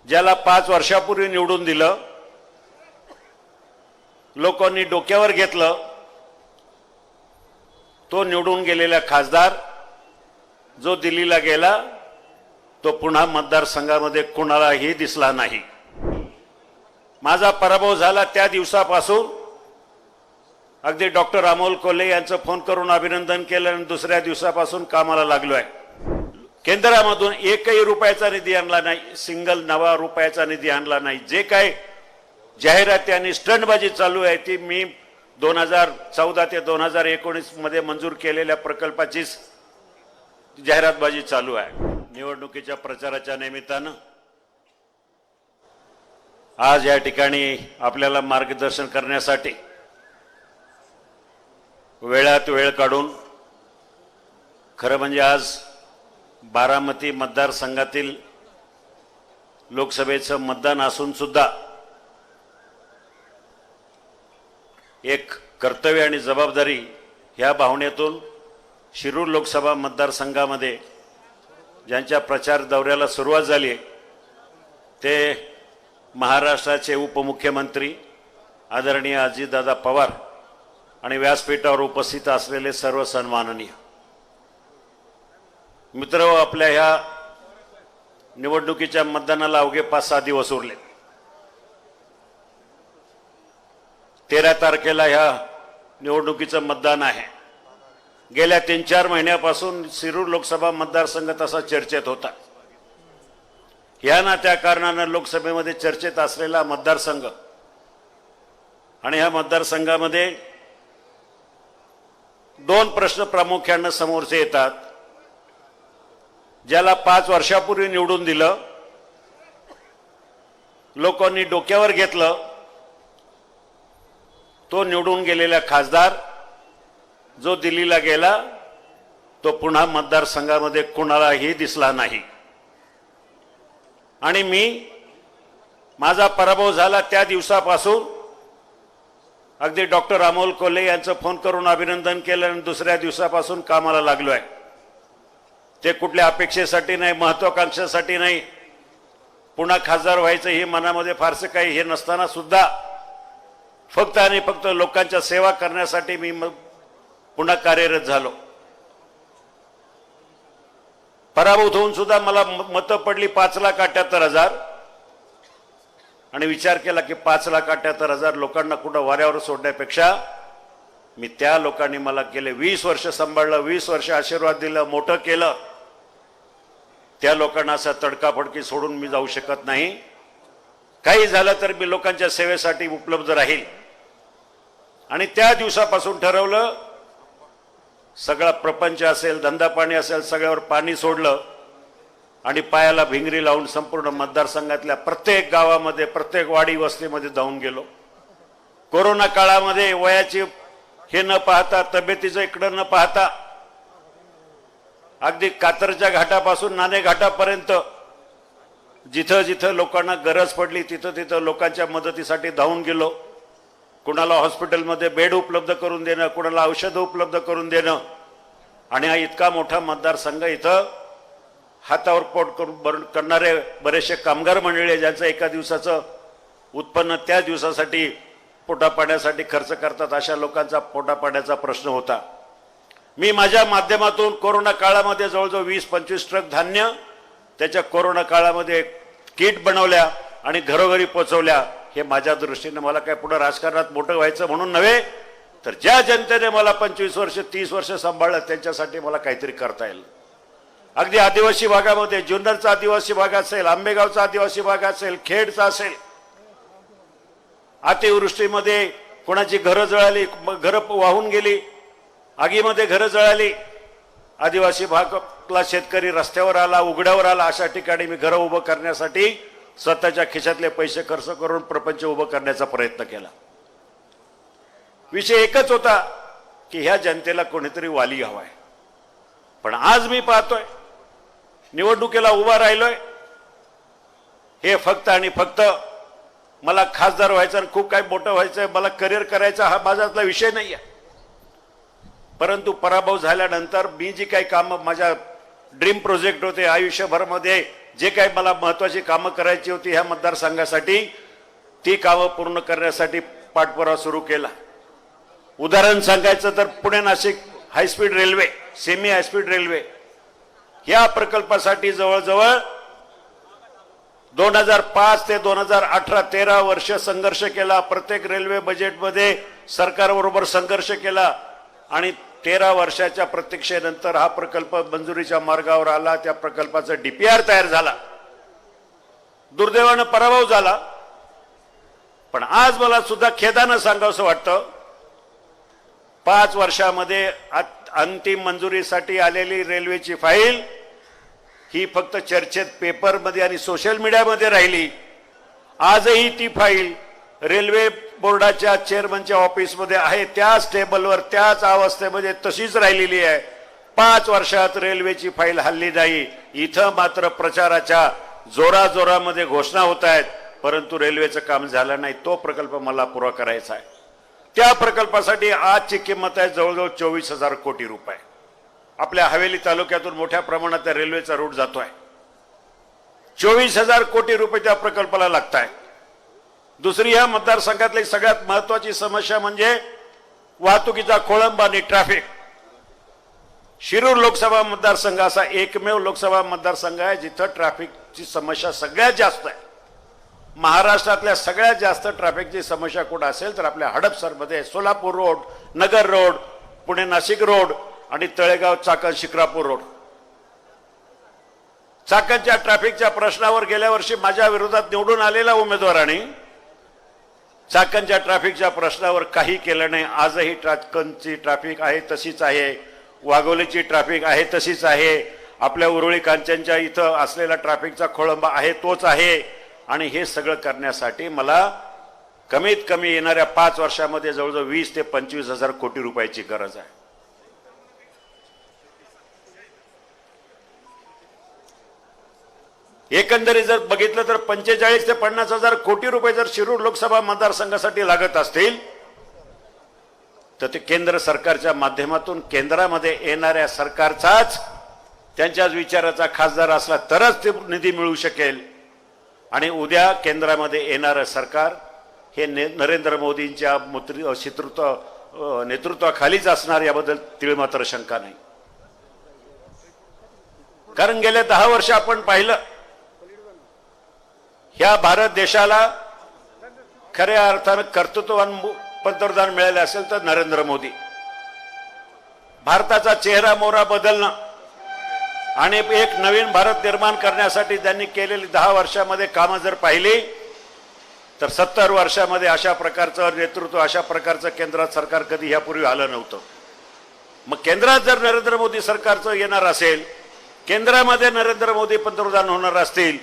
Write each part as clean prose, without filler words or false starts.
ज्याला 5 वर्षापूर्वी निवडून दिलं, लोकांनी डोक्यावर घेतलं, तो निवडून गेलेला खासदार जो दिल्लीला गेला तो पुन्हा मतदारसंघामध्ये कुणालाही दिसला नाही। माझा पराभव झाला त्या दिवसापासून अगदी डॉक्टर अमोल कोल्हे यांचं फोन करून अभिनंदन केलं आणि दुसऱ्या दिवसापासून कामाला लागलोय। केंद्रामधून एकही रुपयाचा निधी आणला नाही, सिंगल नवा रुपयाचा निधी आणला नाही। जे काय जाहिराती आणि स्टंटबाजी चालू आहे ती मी 2014 ते 2019 मध्ये मंजूर केलेल्या प्रकल्पाची जाहिरातबाजी चालू आहे। निवडणुकीच्या प्रचाराच्या निमित्तानं आज या ठिकाणी आपल्याला मार्गदर्शन करण्यासाठी वेळात वेळ काढून, खरं म्हणजे आज बारामती मतदारसंघातील लोकसभेचं मतदान असून सुद्धा एक कर्तव्य आणि जबाबदारी ह्या भावनेतून शिरूर लोकसभा मतदारसंघामध्ये ज्यांच्या प्रचार दौऱ्याला सुरुवात झाली ते महाराष्ट्राचे उपमुख्यमंत्री आदरणीय अजितदादा पवार आणि व्यासपीठावर उपस्थित असलेले सर्व सन्माननीय मित्र, आपल्या ह्या निवडणुकीच्या मतदानाला अवघे 5-6 दिवस उरले। 13 तारखेला ह्या निवडणुकीचं मतदान आहे। गेल्या 3-4 महिन्यापासून शिरूर लोकसभा मतदारसंघ तसा चर्चेत होता। या ना त्या कारणानं लोकसभेमध्ये चर्चेत असलेला मतदारसंघ आणि ह्या मतदारसंघामध्ये 2 प्रश्न प्रामुख्याने समोरचे येतात। ज्याला 5 वर्षापूर्वी निवडून दिलं, लोकांनी डोक्यावर घेतलं, तो निवडून गेलेला खासदार जो दिल्लीला गेला तो पुन्हा मतदारसंघामध्ये कुणालाही दिसला नाही। आणि माझा पराभव झाला त्या दिवसापासून अगदी डॉक्टर अमोल कोल्हे यांचं फोन करून अभिनंदन केलं आणि दुसऱ्या दिवसापासून कामाला लागलोय। ते कुठल्या अपेक्षेसाठी नाही, महत्वाकांक्षेसाठी नाही, पुन्हा खासदार व्हायचं हे मनामध्ये फारसे काही हे नसताना सुद्धा फक्त आणि फक्त लोकांच्या सेवा करण्यासाठी मी पुन्हा कार्यरत झालो। पराभूत होऊन सुद्धा मला मतं पडली 5,78,000 आणि विचार केला की 5,78,000 लोकांना कुठं वाऱ्यावर सोडण्यापेक्षा मी त्या लोकांनी मला गेले 20 वर्ष सांभाळलं, 20 वर्ष आशीर्वाद दिलं, मोठं केलं, त्या लोकांना असा तडकाफडकी सोडून मी जाऊ शकत नाही। काही झालं तर मी लोकांच्या सेवेसाठी उपलब्ध राहील। आणि त्या दिवसापासून ठरवलं, सगळा प्रपंच असेल, धंदा पाणी असेल, सगळ्यावर पाणी सोडलं आणि पायाला भिंगरी लावून संपूर्ण मतदारसंघातल्या प्रत्येक गावामध्ये, प्रत्येक वाडी वस्तीमध्ये जाऊन गेलो। कोरोना काळामध्ये वयाची हे न पाहता, तब्येतीचं इकडं न पाहता, अगदी कातरच्या घाटापासून नाणे घाटापर्यंत जिथं जिथं लोकांना गरज पडली तिथं तिथं लोकांच्या मदतीसाठी धावून गेलो। कुणाला हॉस्पिटलमध्ये बेड उपलब्ध करून देणं, कुणाला औषधं उपलब्ध करून देणं। आणि हा इतका मोठा मतदारसंघ, इथं हातावर पोट करून करणारे बरेचसे कामगार मंडळी ज्यांचं एका दिवसाचं उत्पन्न त्या दिवसासाठी पोटापाण्यासाठी खर्च करतात, अशा लोकांचा पोटापाण्याचा प्रश्न होता। मी माझ्या माध्यमातून कोरोना काळामध्ये जवळजवळ 20-25 ट्रक धान्य त्याच्या कोरोना काळामध्ये किट बनवल्या आणि घरोघरी पोहोचवल्या। हे माझ्या दृष्टीने मला काय पुढे राजकारणात मोठं व्हायचं म्हणून नव्हे, तर ज्या जनतेने मला 25 वर्ष 30 वर्ष सांभाळलं त्यांच्यासाठी मला काहीतरी करता येईल। अगदी आदिवासी भागामध्ये, जुन्नरचा आदिवासी भाग असेल, आंबेगावचा आदिवासी भाग असेल, खेडचा असेल, अतिवृष्टीमध्ये कोणाची घरं जळाली, घरं वाहून गेली, आगीमध्ये घरं जळाली, आदिवासी भागातला शेतकरी रस्त्यावर आला, उघड्यावर आला, अशा ठिकाणी मी घरं उभं करण्यासाठी स्वतःच्या खिशातले पैसे खर्च करून प्रपंच उभं करण्याचा प्रयत्न केला। विषय एकच होता की ह्या जनतेला कोणीतरी वाली हवाय। पण आज मी पाहतोय निवडणुकीला उभा राहिलोय, हे फक्त आणि फक्त मला खासदार व्हायचं आणि खूप काही मोठं व्हायचंय, मला करिअर करायचा हा माझ्यातला विषय नाही आहे। परंतु पराभव झाल्यानंतर मी जी काही कामं, माझ्या ड्रीम प्रोजेक्ट होते आयुष्यभरामध्ये जे काही मला महत्त्वाची कामं करायची होती ह्या मतदारसंघासाठी ती कामं पूर्ण करण्यासाठी पाठपुरावा सुरू केला। उदाहरण सांगायचं तर Pune Nashik high speed railway, semi high speed railway या प्रकल्पासाठी जवळजवळ 2005 ते 2018-13 वर्ष संघर्ष केला। प्रत्येक रेल्वे बजेटमध्ये सरकारबरोबर संघर्ष केला आणि 13 वर्षाच्या प्रतीक्षेनंतर हा प्रकल्प मंजुरीच्या मार्गावर आला। त्या प्रकल्पाचं डीपीआर तयार झाला। दुर्दैवानं पराभव झाला, पण आज मला सुद्धा खेदानं सांगावंसं वाटतं 5 वर्षामध्ये अंतिम मंजुरीसाठी आलेली रेल्वेची फाईल ही फक्त चर्चेत पेपरमध्ये आणि सोशल मीडियामध्ये राहिली। आजही ती फाईल रेल्वे बोर्डाच्या चेअरमनच्या ऑफिसमध्ये आहे, त्याच टेबलवर त्याच अवस्थेमध्ये तशीच राहिलेली आहे। 5 वर्षात रेल्वेची फाईल हल्ली नाही। इथं मात्र प्रचाराच्या जोराजोरामध्ये घोषणा होत आहेत, परंतु रेल्वेचं काम झालं नाही। तो प्रकल्प मला पुरा करायचा आहे। त्या प्रकल्पासाठी आजची किंमत आहे जवळजवळ 24,000 कोटी रुपये। आपल्या हवेली तालुक्यातून मोठ्या प्रमाणात रेल्वेचा रूट जातोय। 24,000 कोटी रुपये त्या प्रकल्पाला लागत आहे। दुसरी या मतदारसंघातली सगळ्यात महत्वाची समस्या म्हणजे वाहतुकीचा खोळंबा आणि ट्रॅफिक। शिरूर लोकसभा मतदारसंघ असा एकमेव लोकसभा मतदारसंघ आहे जिथं ट्रॅफिकची समस्या सगळ्यात जास्त आहे। महाराष्ट्रातल्या सगळ्यात जास्त ट्रॅफिकची समस्या कुठे असेल तर आपल्या हडपसरमध्ये सोलापूर रोड, नगर रोड, पुणे नाशिक रोड आणि तळेगाव चाकण शिक्रापूर रोड। चाकणच्या ट्रॅफिकच्या प्रश्नावर गेल्या वर्षी माझ्या विरोधात निवडून आलेल्या उमेदवारांनी चाकणच्या ट्रॅफिकच्या प्रश्नावर काही केलं नाही। आजही चाकणची ट्रॅफिक आहे तशीच आहे, वाघोलीची ट्रॅफिक आहे तशीच आहे, आपल्या उरुळी कांचनच्या इथं असलेला ट्रॅफिकचा खोळंबा आहे तोच आहे। आणि हे सगळं करण्यासाठी मला कमीत कमी येणाऱ्या 5 वर्षामध्ये जवळजवळ 20 ते 25,000 कोटी रुपयाची गरज आहे। एकंदरीत जर बघितलं तर 45 ते 50,000 कोटी रुपये जर शिरूर लोकसभा मतदारसंघासाठी लागत असतील तर ते केंद्र सरकारच्या माध्यमातून केंद्रामध्ये येणाऱ्या सरकारचाच त्यांच्याच विचाराचा खासदार असला तरच ते निधी मिळू शकेल। आणि उद्या केंद्रामध्ये येणारं सरकार हे नरेंद्र मोदींच्या नेतृत्वाखालीच असणार याबद्दल तीळमात्र शंका नाही। कारण गेल्या 10 वर्ष आपण पाहिलं ह्या भारत देशाला खऱ्या अर्थानं कर्तृत्ववान पंतप्रधान मिळाले असेल तर नरेंद्र मोदी। भारताचा चेहरा मोहरा बदलणं आणि एक नवीन भारत निर्माण करण्यासाठी त्यांनी केलेली 10 वर्षामध्ये कामं जर पाहिली तर 70 वर्षामध्ये अशा प्रकारचं नेतृत्व, अशा प्रकारचं केंद्रात सरकार कधी यापूर्वी आलं नव्हतं। मग केंद्रात जर नरेंद्र मोदी सरकारचं येणार असेल, केंद्रामध्ये नरेंद्र मोदी पंतप्रधान होणार असतील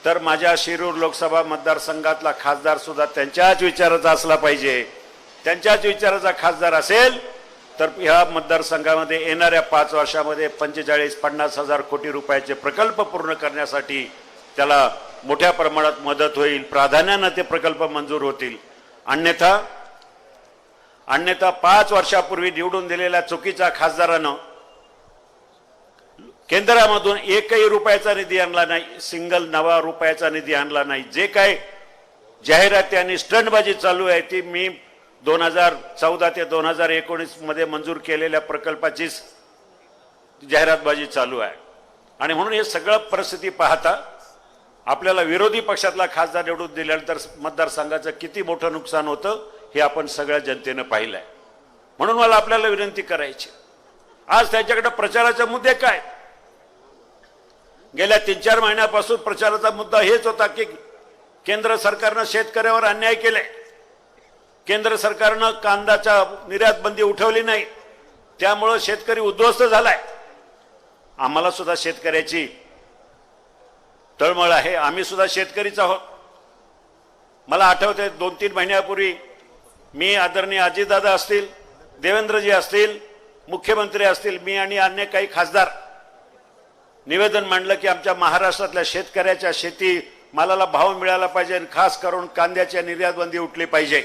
तर माझ्या शिरूर लोकसभा मतदारसंघातला खासदार सुद्धा त्यांच्याच विचाराचा असला पाहिजे। त्यांच्याच विचाराचा खासदार असेल तर ह्या मतदारसंघामध्ये येणाऱ्या 5 वर्षामध्ये 45-50,000 कोटी रुपयाचे प्रकल्प पूर्ण करण्यासाठी त्याला मोठ्या प्रमाणात मदत होईल। प्राधान्याने ते प्रकल्प मंजूर होतील। अन्यथा 5 वर्षापूर्वी निवडून दिलेल्या चुकीच्या खासदारानं केंद्रामधून एकही रुपयाचा निधी आणला नाही, सिंगल नवा रुपयाचा निधी आणला नाही। जे काय जाहिराती आणि स्टंटबाजी चालू आहे ती मी 2014 ते 2019 मध्ये मंजूर केलेल्या प्रकल्पाची जाहिरातबाजी चालू आहे। आणि म्हणून हे सगळं परिस्थिती पाहता आपल्याला विरोधी पक्षातला खासदार निवडून दिल्यानंतर मतदारसंघाचं किती मोठं नुकसान होतं हे आपण सगळ्या जनतेने पाहिलंय। म्हणून मला आपल्याला विनंती करायची, आज त्यांच्याकडे प्रचाराचे मुद्दे काय? गेल्या 3-4 महिन्यापासून प्रचाराचा मुद्दा हेच होता की केंद्र सरकारने शेतकऱ्यावर अन्याय केले, केंद्र सरकारने कांद्याच्या निर्यात बंदी उठवली नाही, त्यामुळे शेतकरी उद्ध्वस्त झालाय। आम्हाला सुद्धा शेतकऱ्याची तळमळ आहे, आम्ही सुद्धा शेतकरीच आहोत। मला आठवते 2-3 महिन्यापूर्वी मी आदरणीय अजितदादा असतील, देवेंद्रजी असतील, मुख्यमंत्री असतील, मी आणि अन्य काही खासदार निवेदन मांडलं की आमच्या महाराष्ट्रातल्या शेतकऱ्याच्या शेती मालाला भाव मिळाला पाहिजे आणि खास करून कांद्याच्या निर्यात बंदी उठली पाहिजे।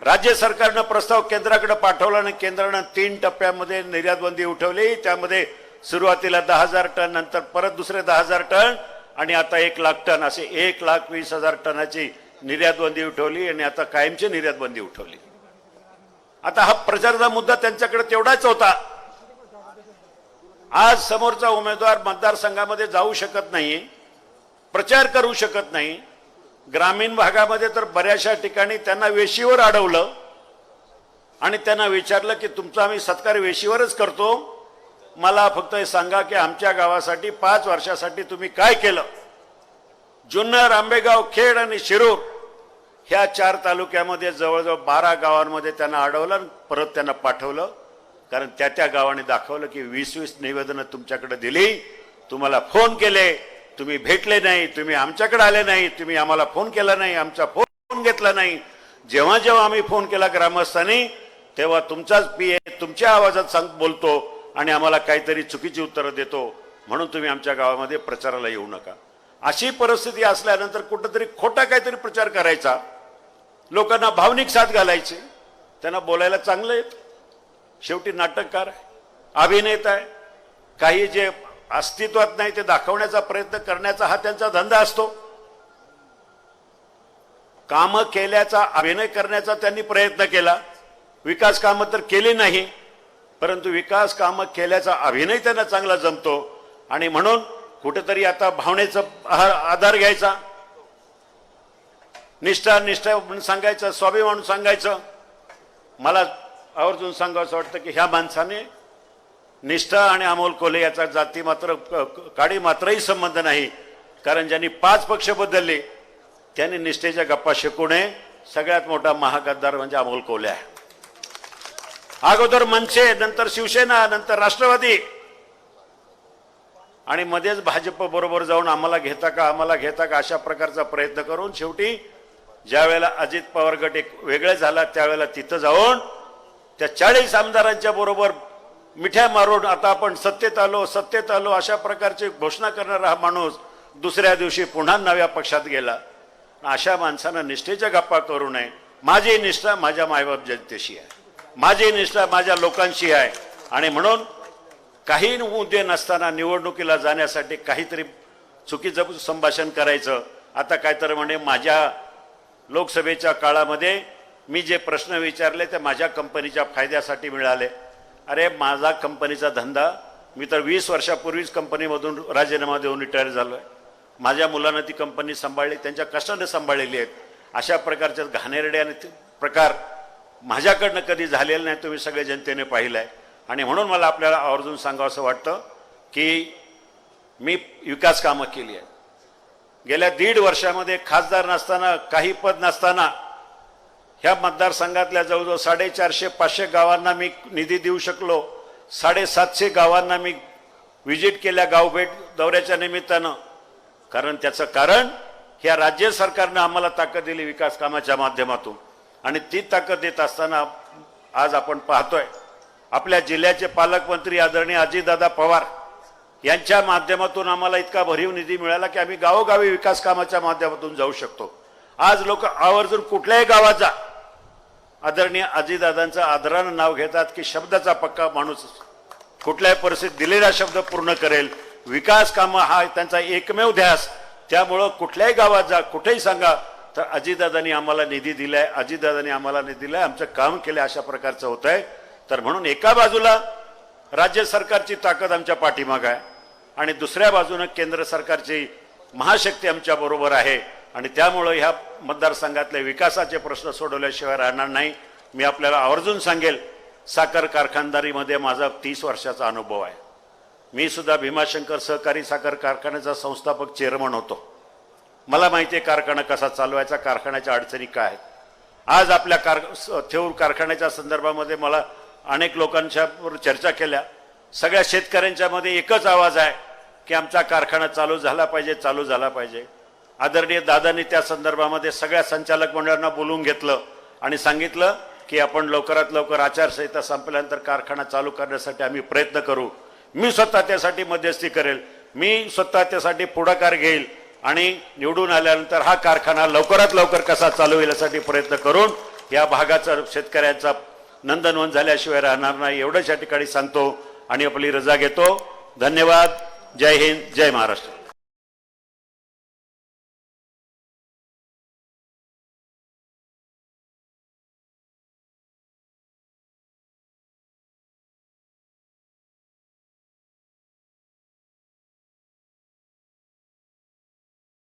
राज्य सरकारने प्रस्ताव केंद्राकडे पाठवला आणि केंद्राने 3 टप्प्यामध्ये निर्यात बंदी उठवली। त्यामध्ये सुरुवातीला 10,000 टन, नंतर परत दुसरे 10,000 टन आणि आता 1,00,000 टन, असे 1,20,000 टनाची निर्यात बंदी उठवली आणि आता कायमची निर्यात बंदी उठवली. आता हा प्रचाराचा मुद्दा त्यांच्याकडे तेवढाच होता. आज समोरचा उमेदवार मतदारसंघामध्ये जाऊ शकत नाही, प्रचार करू शकत नाही. ग्रामीण भागामध्ये तर बऱ्याचशा ठिकाणी त्यांना वेशीवर अडवलं आणि त्यांना विचारलं की तुमचा आम्ही सत्कार वेशीवरच करतो, मला फक्त हे सांगा की आमच्या गावासाठी 5 वर्षासाठी तुम्ही काय केलं. जुन्नर, आंबेगाव, खेड आणि शिरूर ह्या 4 तालुक्यामध्ये जवळजवळ 12 गावांमध्ये त्यांना अडवलं, परत त्यांना पाठवलं. कारण त्या गावाने दाखवलं की 20-20 निवेदनं तुमच्याकडे दिली, तुम्हाला फोन केले, तुम्ही भेटले नाही, तुम्ही आमच्याकडे आले नाही, तुम्ही आम्हाला फोन केला नाही, आमचा फोन घेतला नाही. जेव्हा जेव्हा आम्ही फोन केला ग्रामस्थांनी तेव्हा तुमचाच पीए तुमच्या आवाजात बोलतो आणि आम्हाला काहीतरी चुकीची उत्तरं देतो, म्हणून तुम्ही आमच्या गावामध्ये प्रचाराला येऊ नका. अशी परिस्थिती असल्यानंतर कुठंतरी खोटा काहीतरी प्रचार करायचा, लोकांना भावनिक साथ घालायची. त्यांना बोलायला चांगलं येतं, शेवटी नाटककार आहे, अभिनेता आहे. काही जे अस्तित्वात नाही ते दाखवण्याचा प्रयत्न करण्याचा हा त्यांचा धंदा असतो. कामं केल्याचा अभिनय करण्याचा त्यांनी प्रयत्न केला, विकास कामं तर केली नाही, परंतु विकास कामं केल्याचा अभिनय त्यांना चांगला जमतो. आणि म्हणून कुठेतरी आता भावनेचा आधार घ्यायचा, निष्ठा म्हणून सांगायचं, स्वाभिमान म्हणून सांगायचं. मला आवर्जून सांगावं वाटतं की ह्या माणसाने निष्ठा आणि अमोल कोल्हे याचा जाती मात्र काडी मात्रही संबंध नाही. कारण ज्यांनी 5 पक्ष बदलले त्यांनी निष्ठेच्या गप्पा शिकू नये. सगळ्यात मोठा महागद्दार म्हणजे अमोल कोल्हे आहे. अगोदर मनसे, नंतर शिवसेना, नंतर राष्ट्रवादी आणि मध्येच भाजप बरोबर जाऊन आम्हाला घेता का अशा प्रकारचा प्रयत्न करून शेवटी ज्या वेळेला अजित पवार गट एक वेगळं झाला त्यावेळेला तिथं जाऊन त्या 40 आमदारांच्या बरोबर मिठ्या मारून आता आपण सत्तेत आलो अशा प्रकारची घोषणा करणारा हा माणूस दुसऱ्या दिवशी पुन्हा नव्या पक्षात गेला. अशा माणसानं निष्ठेच्या गप्पा करू नये. माझी निष्ठा माझ्या मायबाप जनतेशी आहे, माझी निष्ठा माझ्या लोकांशी आहे. आणि म्हणून काही मुद्दे नसताना निवडणुकीला जाण्यासाठी काहीतरी चुकीचं संभाषण करायचं. आता काय तर म्हणे माझ्या लोकसभेच्या काळामध्ये मी जे प्रश्न विचारले ते माझ्या कंपनीच्या फायद्यासाठी मिळाले. अरे माझा कंपनीचा धंदा, मी तर 20 वर्षापूर्वीच कंपनीमधून राजीनामा देऊन रिटायर झालो आहे. माझ्या मुलांना ती कंपनी सांभाळली, त्यांच्या कष्टाने सांभाळलेली आहेत. अशा प्रकारचे घाणेरडे आणि प्रकार माझ्याकडनं कधी झालेलं नाही, तुम्ही सगळे जनतेने पाहिलं आहे. आणि म्हणून मला आपल्याला आवर्जून सांगावं असं वाटतं की मी विकास कामं केली आहे. गेल्या 1.5 वर्षामध्ये खासदार नसताना, काही पद नसताना ह्या मतदारसंघातल्या जवळजवळ 450-500 गावांना मी निधी देऊ शकलो. 750 गावांना मी व्हिजिट केल्या गावभेट दौऱ्याच्या निमित्तानं. कारण त्याचं कारण ह्या राज्य सरकारनं आम्हाला ताकद दिली विकास कामाच्या माध्यमातून. आणि ती ताकद देत असताना आज आपण पाहतोय आपल्या जिल्ह्याचे पालकमंत्री आदरणीय अजितदादा पवार यांच्या माध्यमातून आम्हाला इतका भरीव निधी मिळाला की आम्ही गावोगावी विकास कामाच्या माध्यमातून जाऊ शकतो. आज लोक आवर्जून कुठल्याही गावात जा, आदरणीय अजितदादांचं आदरानं नाव घेतात की शब्दाचा पक्का माणूस कुठल्याही परिस्थितीत दिलेला शब्द पूर्ण करेल. विकास कामं हा त्यांचा एकमेव ध्यास. त्यामुळं कुठल्याही गावात जा, कुठेही सांगा तर अजितदादांनी आम्हाला निधी दिलाय, अजितदादांनी आम्हाला निधी दिलाय, आमचं काम केलं, अशा प्रकारचं होत आहे. तर म्हणून एका बाजूला राज्य सरकारची ताकद आमच्या पाठीमागं आहे आणि दुसऱ्या बाजूनं केंद्र सरकारची महाशक्ती आमच्या बरोबर आहे. आणि त्यामुळं ह्या मतदारसंघातले विकासाचे प्रश्न सोडवल्याशिवाय राहणार नाही. मी आपल्याला आवर्जून सांगेल, साखर कारखानदारीमध्ये माझा 30 वर्षाचा अनुभव आहे. मी सुद्धा भीमाशंकर सहकारी साखर कारखान्याचा संस्थापक चेअरमन होतो. मला माहिती आहे कारखाना कसा चालवायचा, कारखान्याच्या अडचणी काय आहेत. आज आपल्या थेऊर कारखान्याच्या संदर्भामध्ये मला अनेक लोकांच्या चर्चा केल्या. सगळ्या शेतकऱ्यांच्या मध्ये एकच आवाज आहे की आमचा कारखाना चालू झाला पाहिजे. आदरणीय दादांनी त्या संदर्भामध्ये सगळ्या संचालक मंडळांना बोलवून घेतलं आणि सांगितलं की आपण लवकरात लवकर आचारसंहिता संपल्यानंतर कारखाना चालू करण्यासाठी आम्ही प्रयत्न करू. मी स्वतः त्यासाठी मध्यस्थी करेल, मी स्वतः त्यासाठी पुढाकार घेईल आणि निवडून आल्यानंतर हा कारखाना लवकरात लवकर कसा चालू होईल यासाठी प्रयत्न करून या भागाचा शेतकऱ्यांचा नंदनवन झाल्याशिवाय राहणार नाही. एवढंच या ठिकाणी सांगतो आणि आपली रजा घेतो. धन्यवाद. जय हिंद, जय महाराष्ट्र.